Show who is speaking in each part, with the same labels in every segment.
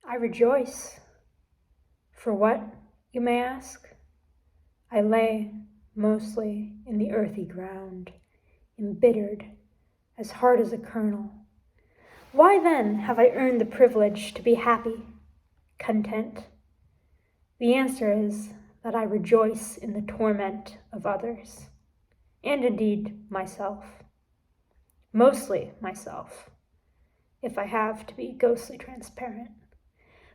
Speaker 1: I rejoice. For what, you may ask? I lay, mostly, in the earthy ground, embittered, as hard as a kernel. Why then have I earned the privilege to be happy, content? The answer is that I rejoice in the torment of others, and indeed myself. Mostly myself, if I have to be ghostly transparent.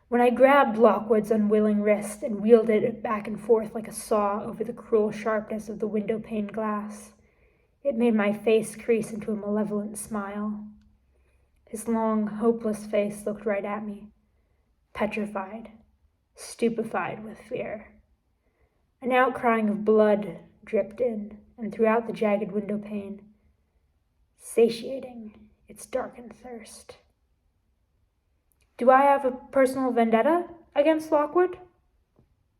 Speaker 1: When I grabbed Lockwood's unwilling wrist and wheeled it back and forth like a saw over the cruel sharpness of the window-pane glass, it made my face crease into a malevolent smile. His long, hopeless face looked right at me, petrified, stupefied with fear. An outcrying of blood dripped in and throughout the jagged window-pane, satiating its darkened thirst. Do I have a personal vendetta against Lockwood?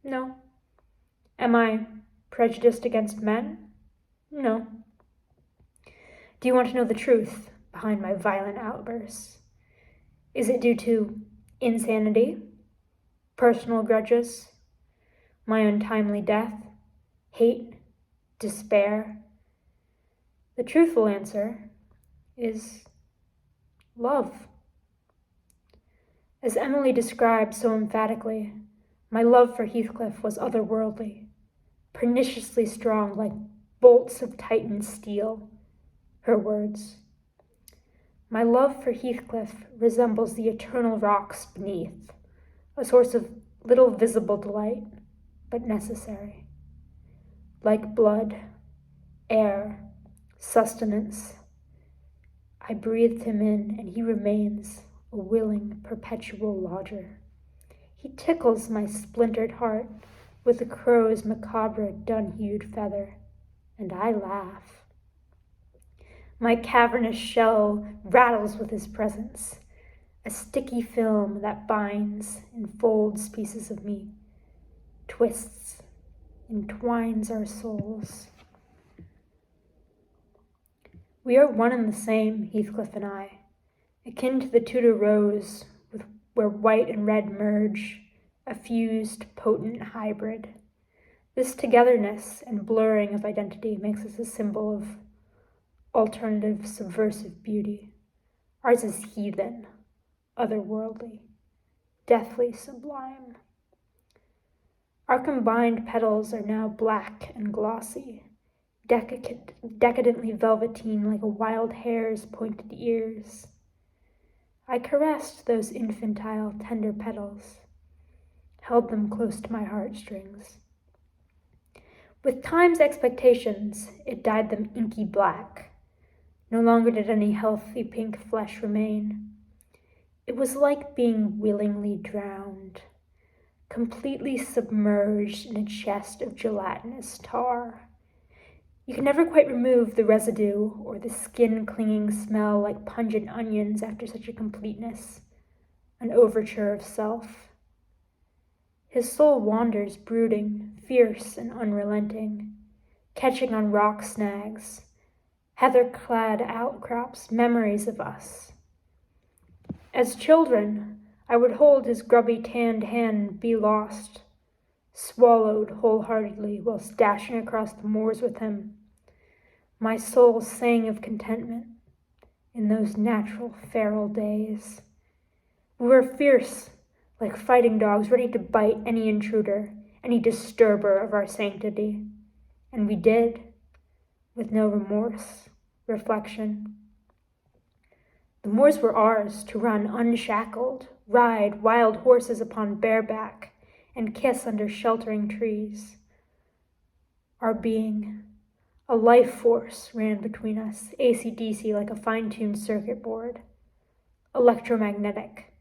Speaker 1: No. Am I prejudiced against men? No. Do you want to know the truth behind my violent outbursts? Is it due to insanity, personal grudges, my untimely death, hate, despair? The truthful answer is love. As Emily described so emphatically, my love for Heathcliff was otherworldly, perniciously strong like bolts of tightened steel. Her words. My love for Heathcliff resembles the eternal rocks beneath, a source of little visible delight, but necessary. Like blood, air, sustenance, I breathed him in, and he remains a willing, perpetual lodger. He tickles my splintered heart with a crow's macabre, dun-hued feather, and I laugh. My cavernous shell rattles with his presence, a sticky film that binds, enfolds pieces of me, twists, entwines our souls. We are one and the same, Heathcliff and I, akin to the Tudor rose, where white and red merge, a fused, potent hybrid. This togetherness and blurring of identity makes us a symbol of alternative, subversive beauty. Ours is heathen, otherworldly, deathly sublime. Our combined petals are now black and glossy, decadently velveteen like a wild hare's pointed ears. I caressed those infantile, tender petals, held them close to my heartstrings. With time's expectations, it dyed them inky black. No longer did any healthy pink flesh remain. It was like being willingly drowned, completely submerged in a chest of gelatinous tar. You can never quite remove the residue or the skin-clinging smell like pungent onions after such a completeness, an overture of self. His soul wanders brooding, fierce and unrelenting, catching on rock snags, heather-clad outcrops, memories of us. As children, I would hold his grubby tanned hand and be lost, swallowed wholeheartedly whilst dashing across the moors with him. My soul sang of contentment in those natural feral days. We were fierce, like fighting dogs, ready to bite any intruder, any disturber of our sanctity. And we did, with no remorse, reflection. The moors were ours to run unshackled, ride wild horses upon bareback, and kiss under sheltering trees. Our being, a life force, ran between us, AC/DC like a fine-tuned circuit board, electromagnetic,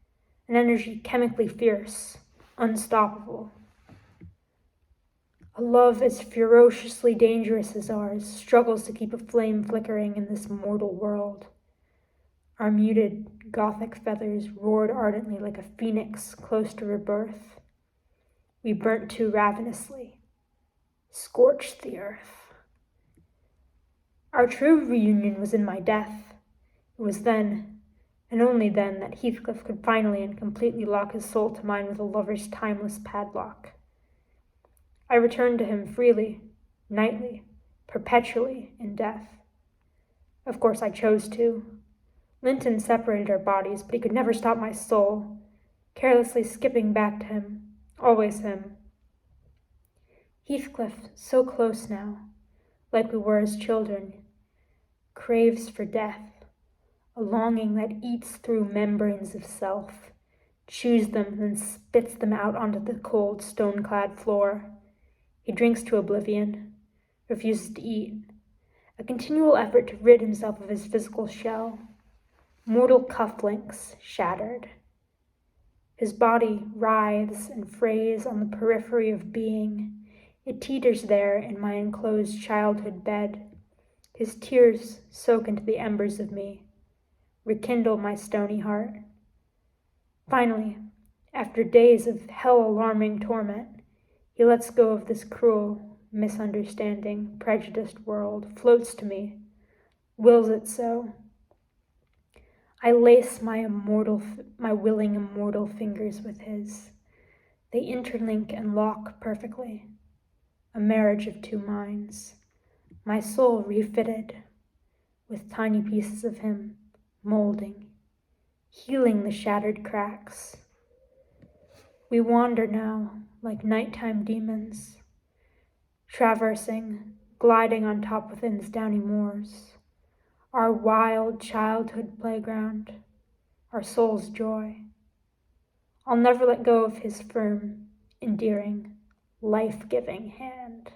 Speaker 1: an energy chemically fierce, unstoppable. A love as ferociously dangerous as ours struggles to keep a flame flickering in this mortal world. Our muted, gothic feathers roared ardently like a phoenix close to rebirth. We burnt too ravenously, scorched the earth. Our true reunion was in my death. It was then, and only then that Heathcliff could finally and completely lock his soul to mine with a lover's timeless padlock. I returned to him freely, nightly, perpetually, in death. Of course I chose to. Linton separated our bodies, but he could never stop my soul, carelessly skipping back to him, always him. Heathcliff, so close now, like we were as children, craves for death, a longing that eats through membranes of self, chews them, then spits them out onto the cold, stone-clad floor. He drinks to oblivion, refuses to eat, a continual effort to rid himself of his physical shell. Mortal cufflinks shattered. His body writhes and frays on the periphery of being. It teeters there in my enclosed childhood bed. His tears soak into the embers of me, rekindle my stony heart. Finally, after days of hell-alarming torment, he lets go of this cruel, misunderstanding, prejudiced world, floats to me, wills it so. I lace my willing immortal fingers with his. They interlink and lock perfectly, a marriage of two minds, my soul refitted, with tiny pieces of him, molding, healing the shattered cracks. We wander now like nighttime demons, traversing, gliding on top within's downy moors, our wild childhood playground, our soul's joy. I'll never let go of his firm, endearing, life-giving hand.